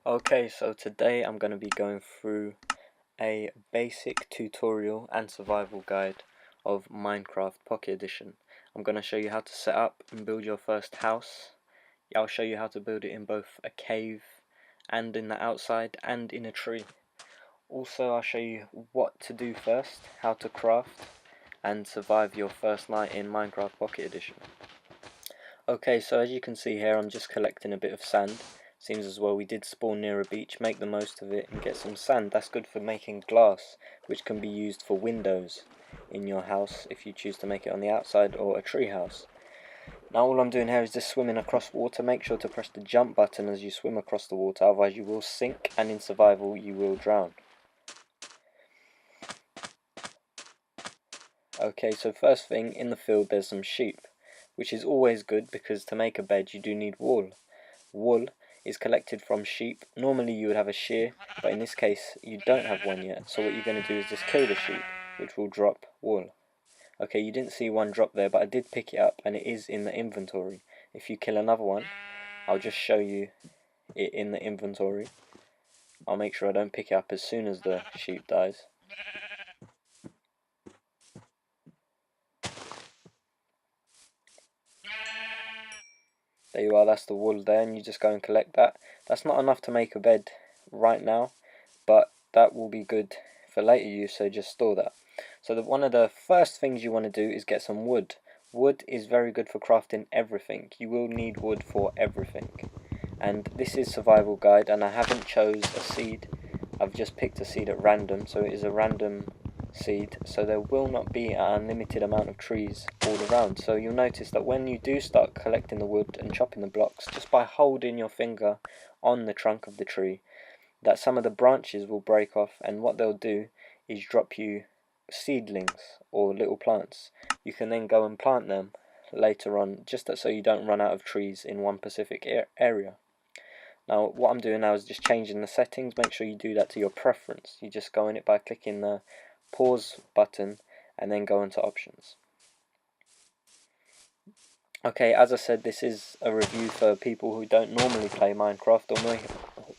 Okay, so today I'm going to be going through a basic tutorial and survival guide of Minecraft Pocket Edition. I'm going to show you how to set up and build your first house. I'll show you how to build it in both a cave and in the outside and in a tree. Also, I'll show you what to do first, how to craft and survive your first night in Minecraft Pocket Edition. Okay, so as you can see here, I'm just collecting a bit of sand. Seems as well we did spawn near a beach, make the most of it and get some sand. That's good for making glass, which can be used for windows in your house if you choose to make it on the outside, or a tree house. Now all I'm doing here is just swimming across water. Make sure to press the jump button as you swim across the water, otherwise you will sink, and in survival you will drown. Okay, so first thing, in the field there's some sheep, which is always good because to make a bed you do need wool. Wool is collected from sheep. Normally you would have a shear, but in this case you don't have one yet, so what you're going to do is just kill the sheep, which will drop wool. Okay, you didn't see one drop there, but I did pick it up and it is in the inventory. If you kill another one, I'll just show you it in the inventory. I'll make sure I don't pick it up as soon as the sheep dies. There you are, that's the wool there, and you just go and collect that. That's not enough to make a bed right now, but that will be good for later use, so just store that. So one of the first things you want to do is get some wood. Wood is very good for crafting everything. You will need wood for everything. And this is survival guide, and I haven't chose a seed. I've just picked a seed at random, so it is a random seed, so there will not be an unlimited amount of trees all around. So you'll notice that when you do start collecting the wood and chopping the blocks, just by holding your finger on the trunk of the tree, that some of the branches will break off, and what they'll do is drop you seedlings or little plants. You can then go and plant them later on, just so you don't run out of trees in one specific area. Now what I'm doing now is just changing the settings. Make sure you do that to your preference. You just go in it by clicking the pause button and then go into options. Okay, as I said, this is a review for people who don't normally play Minecraft,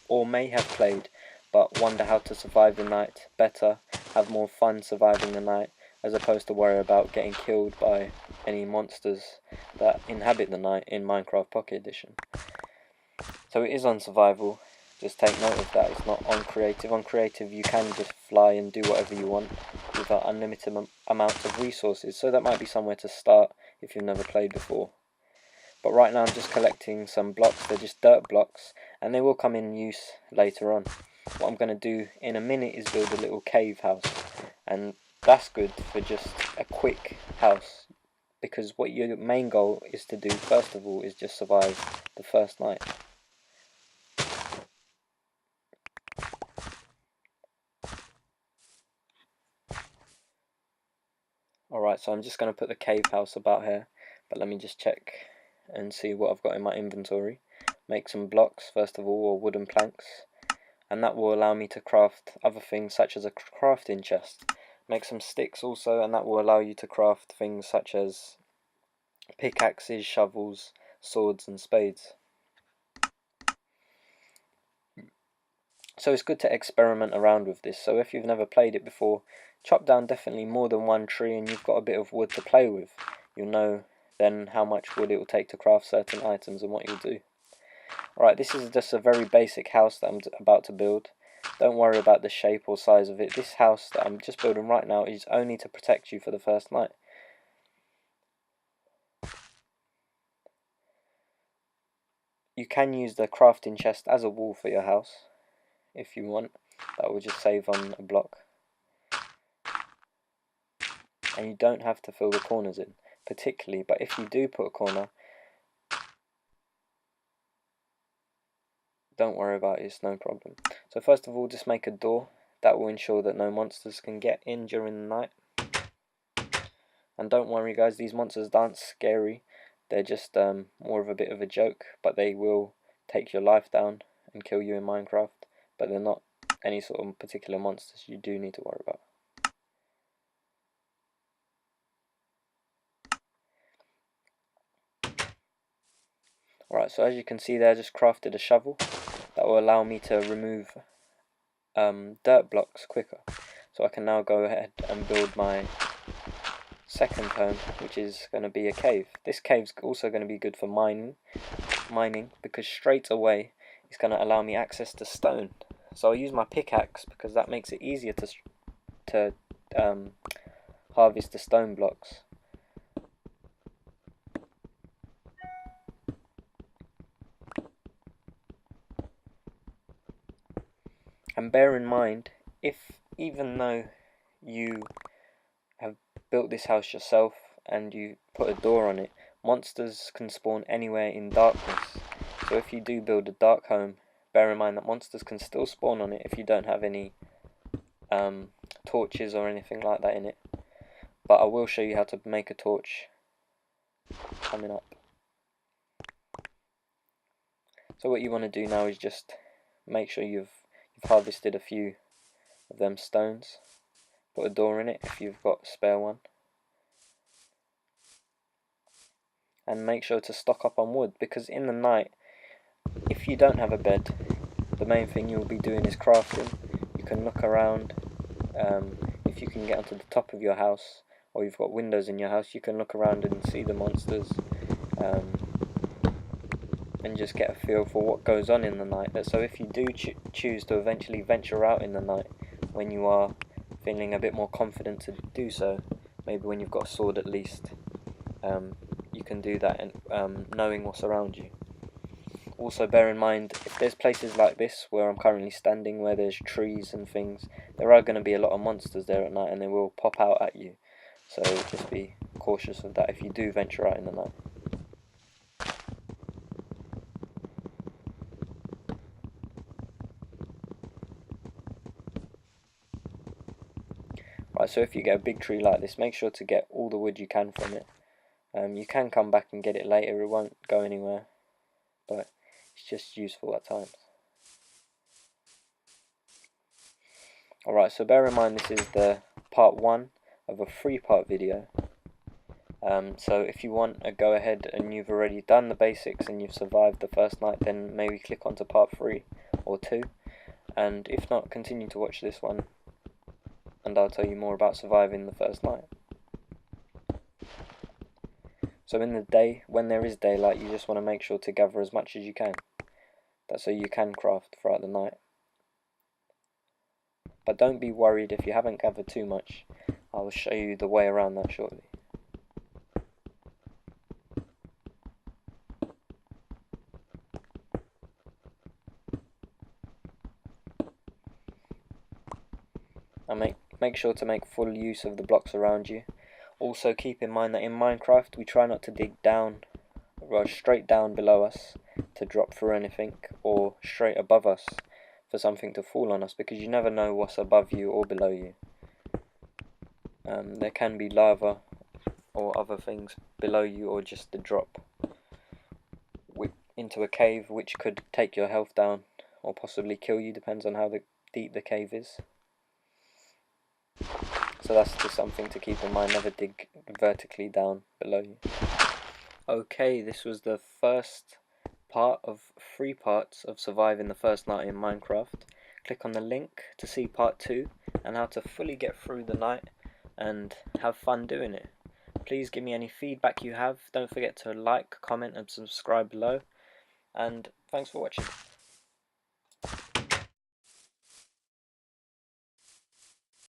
or may have played but wonder how to survive the night better, have more fun surviving the night, as opposed to worry about getting killed by any monsters that inhabit the night in Minecraft Pocket Edition. So it is on survival, just take note of that. It's not on creative. On creative you can just fly and do whatever you want with an unlimited amount of resources, so that might be somewhere to start if you've never played before. But right now I'm just collecting some blocks. They're just dirt blocks, and they will come in use later on. What I'm going to do in a minute is build a little cave house, and that's good for just a quick house, because what your main goal is to do first of all is just survive the first night. Alright, so I'm just going to put the cave house about here, but let me just check and see what I've got in my inventory. Make some blocks first of all, or wooden planks, and that will allow me to craft other things such as a crafting chest. Make some sticks also, and that will allow you to craft things such as pickaxes, shovels, swords and spades. So it's good to experiment around with this. So if you've never played it before, chop down definitely more than one tree and you've got a bit of wood to play with. You'll know then how much wood it will take to craft certain items and what you'll do. Alright, this is just a very basic house that I'm about to build. Don't worry about the shape or size of it. This house that I'm just building right now is only to protect you for the first night. You can use the crafting chest as a wall for your house if you want. That will just save on a block. And you don't have to fill the corners in particularly, but if you do put a corner, don't worry about it, it's no problem. So first of all, just make a door. That will ensure that no monsters can get in during the night. And don't worry guys, these monsters aren't scary, they're just more of a bit of a joke, but they will take your life down and kill you in Minecraft, but they're not any sort of particular monsters you do need to worry about. Alright, so as you can see there, I just crafted a shovel. that will allow me to remove dirt blocks quicker. So I can now go ahead and build my second home, which is going to be a cave. This cave's also going to be good for mining because straight away it's going to allow me access to stone. So I'll use my pickaxe because that makes it easier to harvest the stone blocks. And bear in mind, even though you have built this house yourself and you put a door on it, monsters can spawn anywhere in darkness. So if you do build a dark home, bear in mind that monsters can still spawn on it if you don't have any torches or anything like that in it. But I will show you how to make a torch coming up. So what you want to do now is just make sure you've harvested a few of them stones. Put a door in it if you've got a spare one. And make sure to stock up on wood, because in the night, if you don't have a bed, the main thing you'll be doing is crafting. You can look around. If you can get onto the top of your house, or you've got windows in your house, you can look around and see the monsters, and just get a feel for what goes on in the night. So if you do choose to eventually venture out in the night, when you are feeling a bit more confident to do so, maybe when you've got a sword at least, you can do that and knowing what's around you. Also bear in mind, if there's places like this where I'm currently standing, where there's trees and things, there are going to be a lot of monsters there at night and they will pop out at you. So just be cautious of that if you do venture out in the night. Right, so if you get a big tree like this, make sure to get all the wood you can from it. You can come back and get it later, it won't go anywhere, but it's just useful at times. Alright, so bear in mind this is the part 1 of a 3-part video. So if you want to go ahead and you've already done the basics and you've survived the first night, then maybe click on to part 3 or 2. And if not, continue to watch this one and I'll tell you more about surviving the first night. So in the day, when there is daylight, you just want to make sure to gather as much as you can. That's so you can craft throughout the night. But don't be worried if you haven't gathered too much. I will show you the way around that shortly. And make sure to make full use of the blocks around you. Also keep in mind that in Minecraft we try not to dig down, or straight down below us to drop through anything, or straight above us for something to fall on us, because you never know what's above you or below you. There can be lava or other things below you, or just a drop into a cave which could take your health down or possibly kill you, depends on how deep the cave is. So that's just something to keep in mind, never dig vertically down below you. Okay, this was the first part of 3 parts of surviving the first night in Minecraft. Click on the link to see part 2 and how to fully get through the night and have fun doing it. Please give me any feedback you have. Don't forget to like, comment and subscribe below. And thanks for watching.